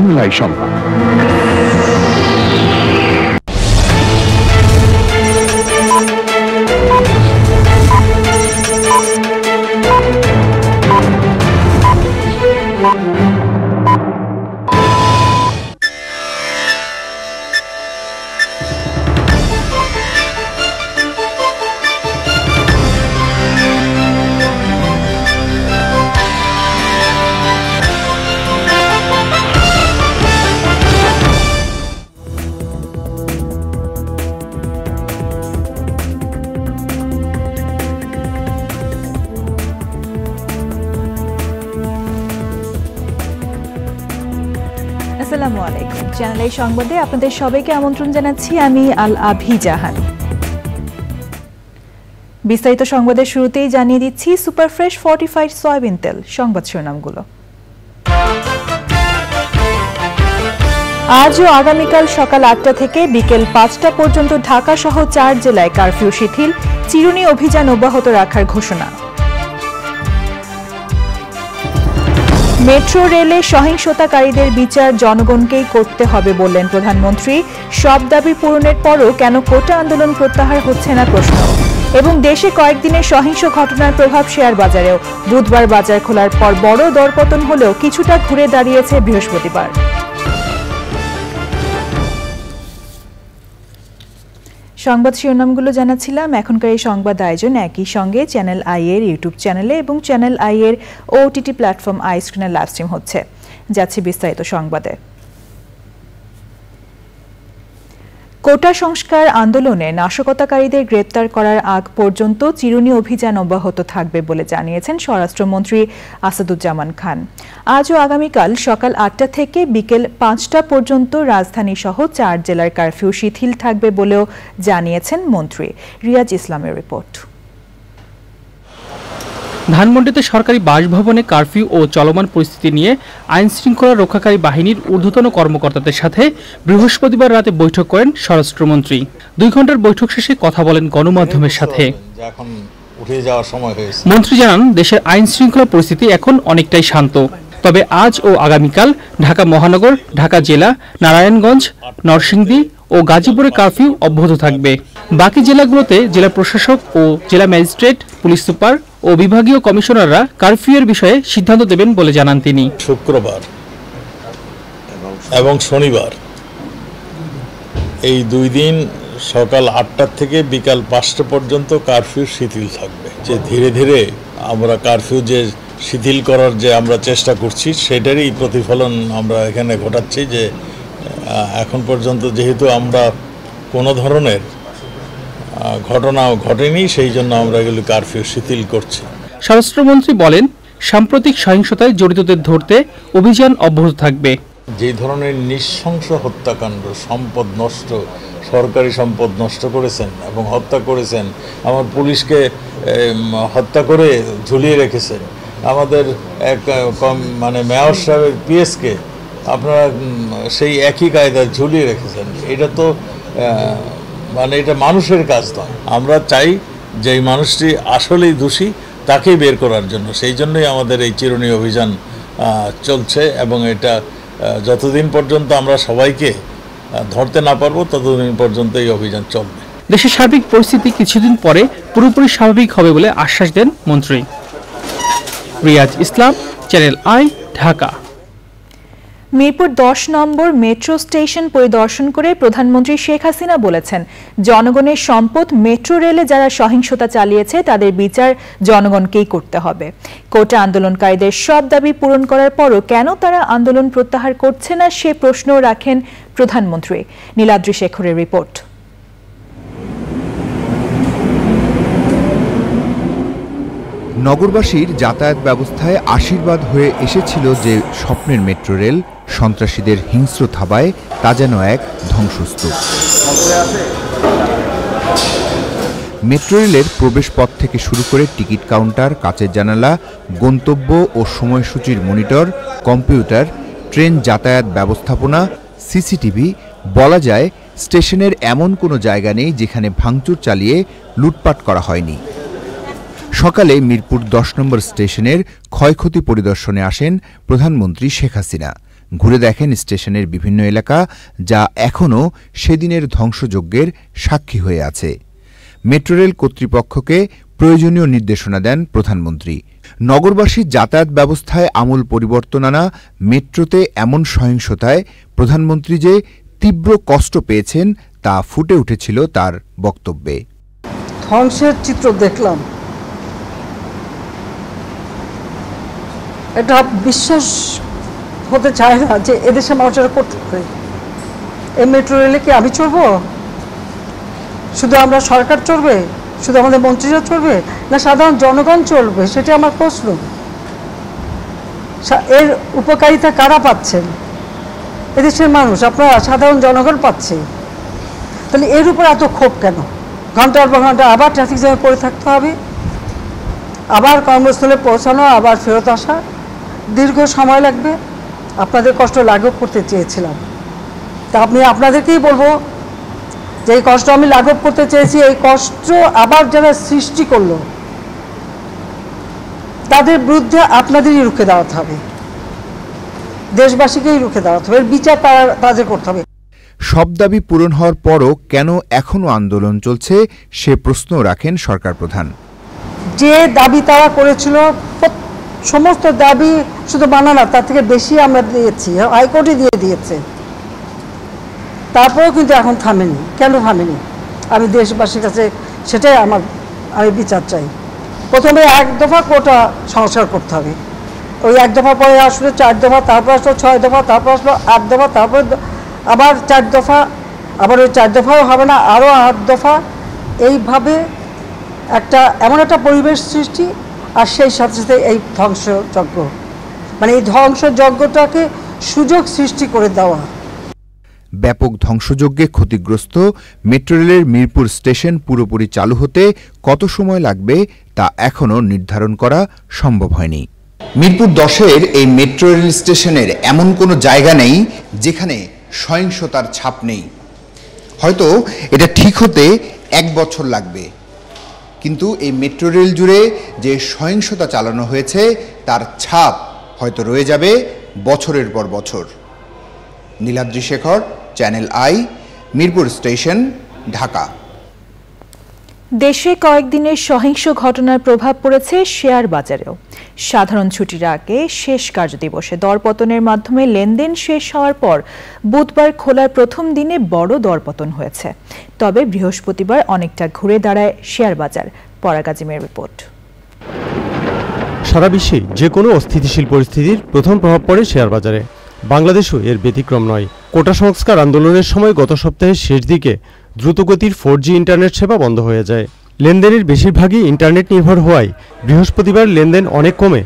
সংবাদ। আসসালামু আলাইকুম। চ্যানেল আই সংবাদে আপনাদের সবাইকে আমন্ত্রণ জানাচ্ছি আমি আল আভি জাহান। বিস্তারিত সংবাদের শুরুতেই জানিয়ে দিচ্ছি সুপার ফ্রেশ ফর্টিফাইড সয়াবিন তেল। সংবাদ শিরোনামগুলো। আজ ও আগামীকাল সকাল ৮টা থেকে বিকেল ৫টা পর্যন্ত ঢাকা সহ ৪ জেলায় কারফিউ শিথিল, চিরুনি অভিযান অব্যাহত রাখার ঘোষণা। মেট্রো রেলে সহিংসতাকারীদের বিচার জনগণকেই করতে হবে বললেন প্রধানমন্ত্রী। সব দাবি পূরণের পরও কেন কোটা আন্দোলন প্রত্যাহার হচ্ছে না প্রশ্ন। এবং দেশে কয়েকদিনের সহিংস ঘটনার প্রভাব শেয়ার বাজারেও। বুধবার বাজার খোলার পর বড় দরপতন হলেও কিছুটা ঘুরে দাঁড়িয়েছে বৃহস্পতিবার। সংবাদ শিরোনামগুলো জানাচ্ছিলাম। এখনকার এই সংবাদ আয়োজন একই সঙ্গে চ্যানেল আই এর ইউটিউব চ্যানেলে এবং চ্যানেল আই এর ওটিটি প্ল্যাটফর্ম আই স্ক্রিনে লাইভ স্ট্রিম হচ্ছে। যাচ্ছে বিস্তারিত সংবাদে। কোটা সংস্কার আন্দোলনে নাশকতাকারীদের গ্রেপ্তার করার আগ পর্যন্ত চিরুনি অভিযান অব্যাহত থাকবে বলে জানিয়েছেন স্বরাষ্ট্রমন্ত্রী আসাদুজ্জামান খান। আজ ও আগামীকাল সকাল ৮টা থেকে বিকেল ৫টা পর্যন্ত রাজধানী সহ ৪ জেলার কারফিউ শিথিল থাকবে বলেও জানিয়েছেন মন্ত্রী। রিয়াজ ইসলামের রিপোর্ট। ধানমন্ডিতে সরকারি বাসভবনে কারফিউ ও চলমান পরিস্থিতি নিয়ে আইন শৃঙ্খলা রক্ষাকারী বাহিনীর ঊর্ধ্বতন কর্মকর্তাদের সাথে বৃহস্পতিবার রাতে বৈঠক করেন স্বরাষ্ট্রমন্ত্রী। ২ ঘন্টার বৈঠক শেষে কথা বলেন গণমাধ্যমের সাথে। মন্ত্রী জানান, দেশের আইন শৃঙ্খলা পরিস্থিতি এখন অনেকটাই শান্ত। তবে আজ ও আগামীকাল ঢাকা মহানগর, ঢাকা জেলা, নারায়ণগঞ্জ, নরসিংদী ও গাজীপুরে কারফিউ অব্যাহত থাকবে। বাকি জেলাগুলোতে জেলা প্রশাসক ও জেলা ম্যাজিস্ট্রেট, পুলিশ সুপার ও বিভাগীয় কমিশনাররা কারফিউয়ের বিষয়ে সিদ্ধান্ত দেবেন বলে জানান তিনি। শুক্রবার এবং শনিবার এই 2 দিন সকাল ৮টা থেকে বিকাল ৫টা পর্যন্ত কারফিউ শিথিল থাকবে। যে ধীরে ধীরে আমরা কারফিউ যে শিথিল করার যে আমরা চেষ্টা করছি সেটারই প্রতিফলন আমরা এখানে ঘটাচ্ছি। যে এখন পর্যন্ত যেহেতু আমরা কোনো ধরনের ঘটনাও ঘটেনি, সেই জন্য আমরা এগুলো কারফিউ শিথিল করছি। স্বরাষ্ট্রমন্ত্রী বলেন, সাম্প্রতিক সহিংসতায় জড়িতদের ধরতে অভিযান অব্যাহত থাকবে। যে ধরনের নৃশংস হত্যাকাণ্ড, সম্পদ নষ্ট, সরকারি সম্পদ নষ্ট করেছেন এবং হত্যা করেছেন, আমার পুলিশকে হত্যা করে ঝুলিয়ে রেখেছেন, আমাদের এক মেয়র সাহেবের পিএসকে আপনারা সেই একই কায়দায় ঝুলিয়ে রেখেছেন। এটা তো এটা মানুষের কাজ নয়। আমরা চাই যে এই মানুষটি আসলেই দোষী তাকেই বের করার জন্য। সেই জন্যই আমাদের এই চিরুনি অভিযান চলছে এবং এটা যতদিন পর্যন্ত আমরা সবাইকে ধরতে না পারবো ততদিন পর্যন্ত এই অভিযান চলবে। দেশের সার্বিক পরিস্থিতি কিছুদিন পরে পুরোপুরি স্বাভাবিক হবে বলে আশ্বাস দেন মন্ত্রী। Riaz Islam, channel I, Dhaka. Mirpur ১০ number metro station পরিদর্শন করে প্রধানমন্ত্রী শেখ হাসিনা বলেছেন, জনগণের সম্পদ মেট্রো রেলে যারা সহিংসতা চালিয়েছে তাদের বিচার জনগণকেই করতে হবে। কোটা আন্দোলনকারীদের সব দাবি পূরণ করার পরও কেন তারা আন্দোলন প্রত্যাহার করছে না সে প্রশ্নও রাখেন প্রধানমন্ত্রী। নীলাদ্রি শেখরের রিপোর্ট। নগরবাসীর যাতায়াত ব্যবস্থায় আশীর্বাদ হয়ে এসেছিল যে স্বপ্নের মেট্রো রেল, সন্ত্রাসীদের হিংস্র থাবায় তা যেন এক ধ্বংসস্তূপ। মেট্রো রেলের প্রবেশপথ থেকে শুরু করে টিকিট কাউন্টার, কাচের জানালা, গন্তব্য ও সময়সূচির মনিটর, কম্পিউটার, ট্রেন যাতায়াত ব্যবস্থাপনা, সিসিটিভি, বলা যায় স্টেশনের এমন কোনো জায়গা নেই যেখানে ভাঙচুর চালিয়ে লুটপাট করা হয়নি। সকালে মিরপুর ১০ নম্বর স্টেশনের ক্ষয়ক্ষতি পরিদর্শনে আসেন প্রধানমন্ত্রী শেখ হাসিনা। ঘুরে দেখেন স্টেশনের বিভিন্ন এলাকা, যা এখনও সেদিনের ধ্বংসযজ্ঞের সাক্ষী হয়ে আছে। মেট্রো রেল কর্তৃপক্ষকে প্রয়োজনীয় নির্দেশনা দেন প্রধানমন্ত্রী। নগরবাসীর যাতায়াত ব্যবস্থায় আমূল পরিবর্তন আনা মেট্রোতে এমন সহিংসতায় প্রধানমন্ত্রী যে তীব্র কষ্ট পেয়েছেন তা ফুটে উঠেছিল তার বক্তব্যে। ধ্বংসের চিত্র দেখলাম, এটা বিশ্বাস হতে চায় না যে এদেশে মানুষেরা করতে পারে। এই মেট্রো রেলে কি আমি চড়বো? শুধু আমরা সরকার চড়বে? শুধু আমাদের মন্ত্রীরা চড়বে? না সাধারণ জনগণ চলবে? সেটা আমার প্রশ্ন। এর উপকারিতা কারা পাচ্ছেন? এদেশের মানুষ, আপনারা, সাধারণ জনগণ পাচ্ছে। তাহলে এর উপর এত ক্ষোভ কেন? ঘন্টার পর ঘন্টা আবার ট্রাফিক জ্যামে পড়ে থাকতে হবে, আবার কর্মস্থলে পৌঁছানো, আবার ফেরত আসা, দীর্ঘ সময় লাগবে। আপনাদের কষ্ট লাঘব করতে চেয়েছিলাম, তা আপনাদেরকেই বলবো যে এই কষ্ট আমি লাঘব করতে চেয়েছি। এই কষ্ট আবার যারা সৃষ্টি করলো তাদের বিরুদ্ধে আপনাদেরই রুখে দাঁড়াতে হবে, দেশবাসীকেই রুখে দাঁড়াতে হবে। এর বিচার তাদের করতে হবে। সব দাবি পূরণ হওয়ার পরও কেন এখনও আন্দোলন চলছে সে প্রশ্ন রাখেন সরকার প্রধান। যে দাবি তারা করেছিল, সমস্ত দাবি শুধু মানা না, তার থেকে বেশি আমরা দিয়েছি, হাইকোর্টে দিয়ে দিয়েছে। তারপরেও কিন্তু এখন থামেনি। কেন থামেনি? আমি দেশবাসীর কাছে সেটাই আমি বিচার চাই। প্রথমে 1 দফা কোটা সংস্কার করতে হবে, ওই 1 দফা পরে আসলে 4 দফা, তারপর আসলো 6 দফা, তারপর আসলো 8 দফা, তারপর আবার 4 দফা, আবার ওই 4 দফাও হবে না, আরও 8 দফা। এইভাবে এমন একটা পরিবেশ সৃষ্টি, আর সেই সাথে সাথে এই ধ্বংসযজ্ঞ, মানে এই ধ্বংসযজ্ঞটাকে সুযোগ সৃষ্টি করে দেওয়া। ব্যাপক ধ্বংসযজ্ঞে ক্ষতিগ্রস্ত মেট্রো রেলের মিরপুর স্টেশন পুরোপুরি চালু হতে কত সময় লাগবে তা এখনও নির্ধারণ করা সম্ভব হয়নি। মিরপুর 10-এর এই মেট্রো রেল স্টেশনের এমন কোনো জায়গা নেই যেখানে সহিংসতার ছাপ নেই। হয়তো এটা ঠিক হতে 1 বছর লাগবে, কিন্তু এই মেট্রো রেল জুড়ে যে সহিংসতা চালানো হয়েছে তার ছাপ হয়তো রয়ে যাবে বছরের পর বছর। Niladri Shekhar, channel I, Mirpur station, Dhaka. দেশে কয়েকদিনের সহিংস ঘটনার প্রভাব পড়েছে শেয়ার বাজারেও। সাধারণ ছুটির আগে শেষ কার্যদিবসে দরপতনের মাধ্যমে লেনদেন শেষ হওয়ার পর বুধবার খোলার প্রথম দিনে বড় দরপতন হয়েছে। তবে বৃহস্পতিবার অনেকটা ঘুরে দাঁড়ায় শেয়ার বাজার। পরাগ আজিমের রিপোর্ট। সারা বিশ্বে যে কোনো অস্থিতিশীল পরিস্থিতির প্রথম প্রভাব পড়ে শেয়ার বাজারে। বাংলাদেশও এর ব্যতিক্রম নয়। কোটা সংস্কার আন্দোলনের সময় গত সপ্তাহের শেষ দিকে দ্রুতগতির 4G ইন্টারনেট সেবা বন্ধ হয়ে যায়। লেনদেনের বেশিরভাগই ইন্টারনেট নির্ভর হওয়ায় বৃহস্পতিবার লেনদেন অনেক কমে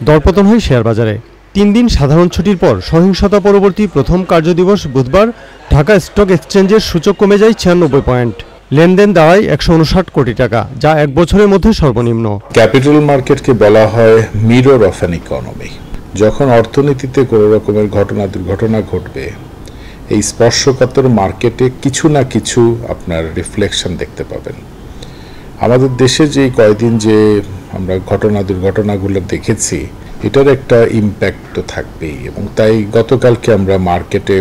দরপতন হয় শেয়ার বাজারে। 3 দিন সাধারণ ছুটির পর সহিংসতা পরবর্তী প্রথম কার্যদিবস বুধবার ঢাকা স্টক এক্সচেঞ্জের সূচক কমে যায় 96 পয়েন্ট। লেনদেন দাঁড়ায় 159 কোটি টাকা, যা 1 বছরের মধ্যে সর্বনিম্ন। ক্যাপিটাল মার্কেটকে বলা হয় মিরর অফ অ্যান ইকোনমি। যখন অর্থনীতিতে কোনো রকমের দুর্ঘটনা ঘটবে, এই স্পর্শকাতর মার্কেটে কিছু না কিছু আপনার রিফ্লেকশন দেখতে পাবেন। আমাদের দেশে যে কয়েকদিন যে আমরা দুর্ঘটনাগুলো দেখেছি, এটার একটা ইম্প্যাক্ট তো থাকবেই, এবং তাই গতকালকে আমরা মার্কেটে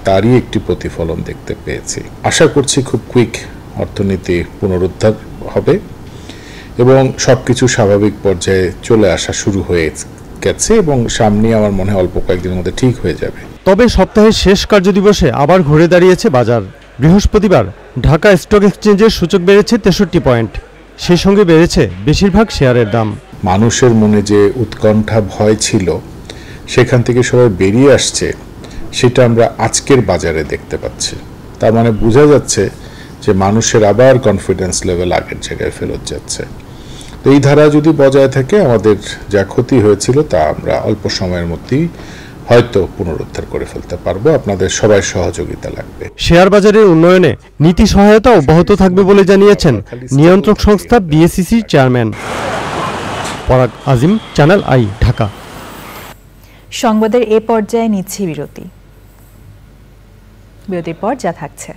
তারই একটি প্রতিফলন দেখতে পেয়েছি। আশা করছি খুব কুইক অর্থনীতি পুনরুদ্ধার হবে এবং সবকিছু স্বাভাবিক পর্যায়ে চলে আসা শুরু হয়ে গেছে, এবং সামনে আমার মনে হয় অল্প কয়েকদিনের মধ্যে ঠিক হয়ে যাবে। তবে সপ্তাহের শেষ কার্যদিবসে আবার ঘুরে দাঁড়িয়েছে বাজার। বৃহস্পতিবার ঢাকা স্টক এক্সচেঞ্জের সূচক বেড়েছে 63 পয়েন্ট। সেই সঙ্গে বেড়েছে বেশিরভাগ শেয়ারের দাম। মানুষের মনে যে উৎকণ্ঠা ভয় ছিল, সেখান থেকে সবাই বেরিয়ে আসছে, সেটা আমরা আজকের বাজারে দেখতে পাচ্ছি। তার মানে বোঝা যাচ্ছে যে মানুষের আবার কনফিডেন্স লেভেল আগের জায়গায় ফেরত যাচ্ছে। তো এই ধারা যদি বজায় থাকে, আমাদের যা ক্ষতি হয়েছিল তা আমরা অল্প সময়ের মধ্যেই হয়তো পুনরুদ্ধার করে ফেলতে পারবো। আপনাদের সবাই সহযোগিতা লাগবে। শেয়ার বাজারের উন্নয়নে নীতি সহায়তা অব্যাহত থাকবে বলে জানিয়েছেন নিয়ন্ত্রক সংস্থা বিএসইসির চেয়ারম্যান। পরাগ আজিম, চ্যানেল আই, ঢাকা। সংবাদের এ পর্যায়ে নিচ্ছি বিরতি। বিরতির পর যা থাকছে: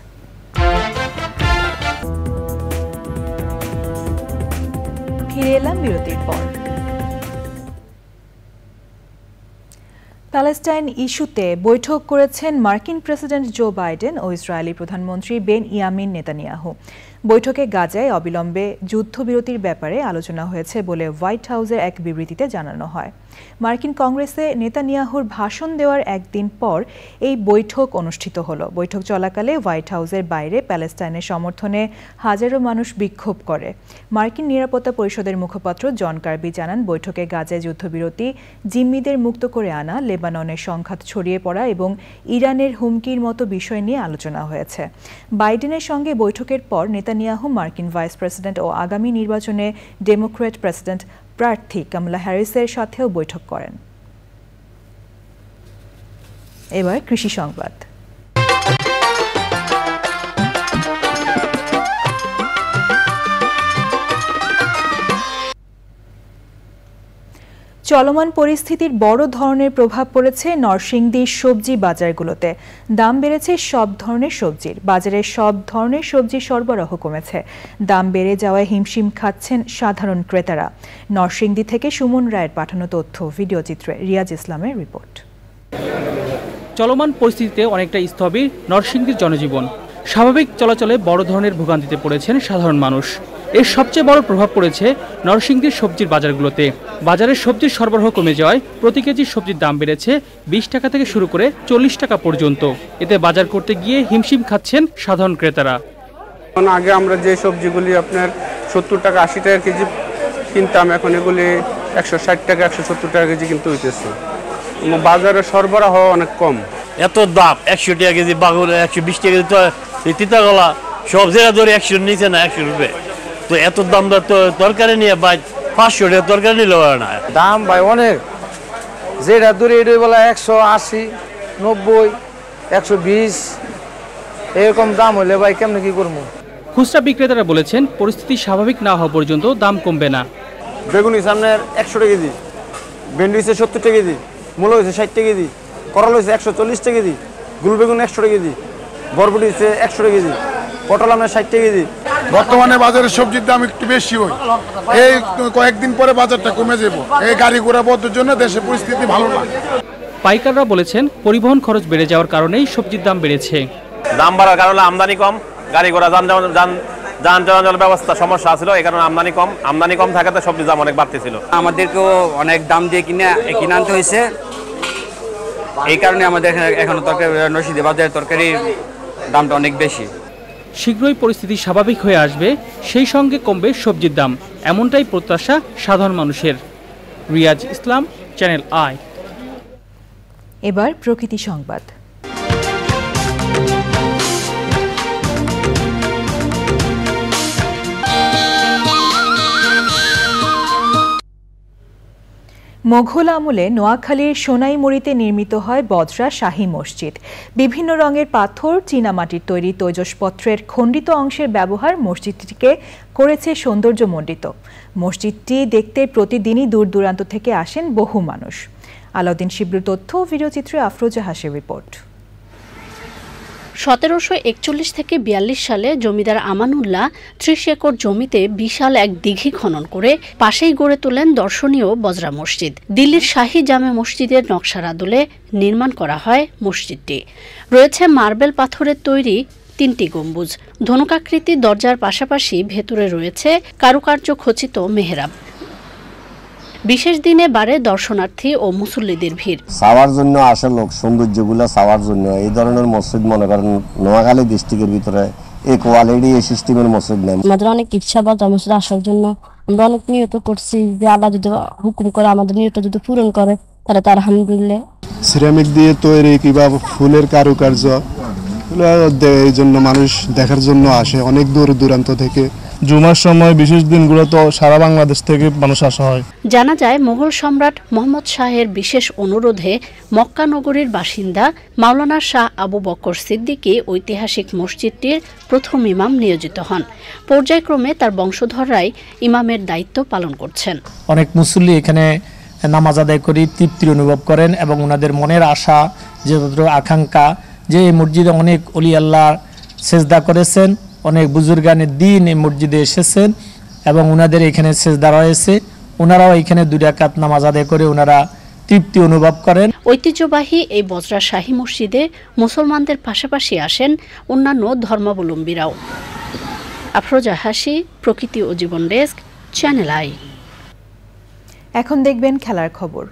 ফিরে এলাম বিরতির পর। প্যালেস্টাইন ইস্যুতে বৈঠক করেছেন মার্কিন প্রেসিডেন্ট জো বাইডেন ও ইসরায়েলি প্রধানমন্ত্রী বেনইয়ামিন নেতানিয়াহু। বৈঠকে গাজায় অবিলম্বে যুদ্ধবিরতির ব্যাপারে আলোচনা হয়েছে বলে হোয়াইট হাউসের এক বিবৃতিতে জানানো হয়। মার্কিন কংগ্রেসে নেতানিয়াহুর ভাষণ দেওয়ার একদিন পর এই বৈঠক অনুষ্ঠিত হলো। বৈঠক চলাকালে হোয়াইট হাউসের বাইরে প্যালেস্টাইনের সমর্থনে হাজারো মানুষ বিক্ষোভ করে। মার্কিন নিরাপত্তা পরিষদের মুখপাত্র জন কার্বি জানান, বৈঠকে গাজায় যুদ্ধবিরতি, জিম্মিদের মুক্ত করে আনা, লেবাননের সংঘাত ছড়িয়ে পড়া এবং ইরানের হুমকির মতো বিষয় নিয়ে আলোচনা হয়েছে। বাইডেনের সঙ্গে বৈঠকের পর নেতানিয়াহু মার্কিন ভাইস প্রেসিডেন্ট ও আগামী নির্বাচনে ডেমোক্র্যাট প্রেসিডেন্ট প্রার্থী কামালা হ্যারিসের সাথেও বৈঠক করেন। এবার কৃষি সংবাদ। চলমান পরিস্থিতির বড় ধরনের প্রভাব পড়েছে নরসিংদীর সবজি বাজারগুলোতে। দাম বেড়েছে সব ধরনের সবজির। বাজারে সব ধরনের সবজি সরবরাহ কমেছে। দাম বেড়ে যাওয়ায় হিমশিম খাচ্ছেন সাধারণ ক্রেতারা। নরসিংদী থেকে সুমন রায়ের পাঠানো তথ্য, ভিডিও চিত্রে রিয়াজ ইসলামের রিপোর্ট। চলমান পরিস্থিতিতে অনেকটা স্থবির নরসিংদীর জনজীবন। স্বাভাবিক চলাচলে বড় ধরনের ভোগান্তিতে পড়েছেন সাধারণ মানুষ। এর সবচেয়ে বড় প্রভাব পড়েছে নরসিংদীর সবজির বাজারগুলোতে। বাজারে সবজির সরবরাহ কমে যাওয়ায় প্রতি কেজি সবজির দাম বেড়েছে 20 টাকা থেকে শুরু করে 40 টাকা পর্যন্ত। এতে বাজার করতে গিয়ে হিমশিম খাচ্ছেন সাধারণ ক্রেতারা। আগে আমরা যে সবজিগুলি আপনার 70 টাকা 80 টাকা কেজি কিনতাম, এখন এগুলি 160 টাকা 170 টাকা কেজি কিন্তু হইতেছে। বাজারে সরবরাহ অনেক কম। এত দাম 100 টাকা কেজি বাগুন, 120 টাকা কেজি তিতাগলা, সব জায়গা ধরে 100 নিচে না 100 রুপয়ে। তো এত দাম তো তরকারি নিয়ে ভাই 500 টাকা তরকারি নিলে না। দাম ভাই অনেক, যেটা দূরে এটা বলা 180, 90, 120 এরকম দাম হলে ভাই কেমনে কি করবো। খুচরা বিক্রেতারা বলেছেন, পরিস্থিতি স্বাভাবিক না হওয়া পর্যন্ত দাম কমবে না। বেগুন হয়েছে আপনার 100 টাকা কেজি, ভেন্ডি হয়েছে 70 টাকা কেজি, মূলো হয়েছে 60 টাকা কেজি, করলা হয়েছে 140 টাকা কেজি, গুল বেগুন 100 টাকা কেজি, বরবটি হয়েছে 100 টাকা কেজি, পটল আপনার 60 টাকা কেজি। বর্তমানে বাজারে সবজির দাম একটু বেশি হয়, এই কয়েকদিন পরে বাজারটা কমে যাব। এই গাড়ি ঘোড়া বন্ধের জন্য দেশের পরিস্থিতি ভালো না। পাইকাররা বলেছেন, পরিবহন খরচ বেড়ে যাওয়ার কারণেই সবজির দাম বেড়েছে। দাম বাড়ার কারণে আমদানি কম, গাড়ি ঘোড়া যান চলাচল ব্যবস্থা সমস্যা ছিল, এই কারণে আমদানি কম থাকাতে সবজির দাম অনেক বাড়তেছিল। আমাদেরকেও অনেক দাম দিয়ে কিনে আনতে হয়েছে, এই কারণে আমাদের এখনো তরকারি নরসিংদী বাজারের তরকারির দামটা অনেক বেশি। শীঘ্রই পরিস্থিতি স্বাভাবিক হয়ে আসবে, সেই সঙ্গে কমবে সবজির দাম, এমনটাই প্রত্যাশা সাধারণ মানুষের। Riaz Islam, channel I. এবার প্রকৃতি সংবাদ। মোঘল আমলে নোয়াখালীর সোনাইমুড়িতে নির্মিত হয় বজরা শাহী মসজিদ। বিভিন্ন রঙের পাথর, চীনামাটির তৈরি তৈজসপত্রের খণ্ডিত অংশের ব্যবহার মসজিদটিকে করেছে সৌন্দর্যমণ্ডিত। মসজিদটি দেখতে প্রতিদিনই দূর দূরান্ত থেকে আসেন বহু মানুষ। আলাউদ্দিন শিবলুর তথ্য, ভিডিওচিত্রে আফরোজা হাসির রিপোর্ট। 1741 থেকে 42 সালে জমিদার আমানুল্লাহ 30 একর জমিতে বিশাল এক দিঘি খনন করে পাশেই গড়ে তোলেন দর্শনীয় বজরা মসজিদ। দিল্লির শাহী জামে মসজিদের নকশার আদলে নির্মাণ করা হয় মসজিদটি। রয়েছে মার্বেল পাথরের তৈরি 3টি গম্বুজ, ধনুকাকৃতির দরজার পাশাপাশি ভেতরে রয়েছে কারুকার্য খচিত মেহরাব। বিশেষ দিনে বাড়ে দর্শনার্থী ও মুসল্লিদের ভিড়। সাওয়ার জন্য আসে লোক, সৌন্দর্যগুলো সাওয়ার জন্য এই ধরনের মসজিদ মনে করেন নোয়াখালী ডিস্ট্রিক্টের ভিতরে এই কোয়ালিটি এই সিস্টেমের মসজিদ নেই। আমাদের অনেক ইচ্ছা বা মসজিদ আসার জন্য আমরা অনেক নিয়ত করছি যে আল্লাহ যদি হুকুম করে আমাদের নিয়ত যদি পূরণ করে তাহলে তার আলহামদুলিল্লাহ। সিরামিক দিয়ে তৈরি কিংবা ফুলের কারুকার্য, এই জন্য মানুষ দেখার জন্য আসে অনেক দূর দূরান্ত থেকে। জুমার সময় বিশেষ দিনগুলো তো সারা বাংলাদেশ থেকে মানুষ আসা হয়। জানা যায় মোগল সম্রাট মোহাম্মদ শাহের বিশেষ অনুরোধে মক্কা নগরীর বাসিন্দা মাওলানা শাহ আবু বকর সিদ্দিকী ঐতিহাসিক মসজিদটির প্রথম ইমাম নিয়োজিত হন। পর্যায়ক্রমে তার বংশধররাই ইমামের দায়িত্ব পালন করছেন। অনেক মুসল্লি এখানে নামাজ আদায় করে তৃপ্তি অনুভব করেন এবং ওনাদের মনের আশা যে আকাঙ্ক্ষা যে এই মসজিদে অনেক ওলি আল্লাহ সেজদা করেছেন, অনেক বুজুর্গানের দিন এই মসজিদে এসেছেন এবং ওনাদের এখানে সেজদা রয়েছে। ওনারাও এখানে 2 রাকাত নামাজ আদায় করে ওনারা তৃপ্তি অনুভব করেন। ঐতিহ্যবাহী এই বজরা শাহী মসজিদে মুসলমানদের পাশাপাশি আসেন অন্যান্য ধর্মাবলম্বীরাও। আফরোজা হাসি, প্রকৃতি ও জীবন ডেস্ক, চ্যানেল আই। এখন দেখবেন খেলার খবর।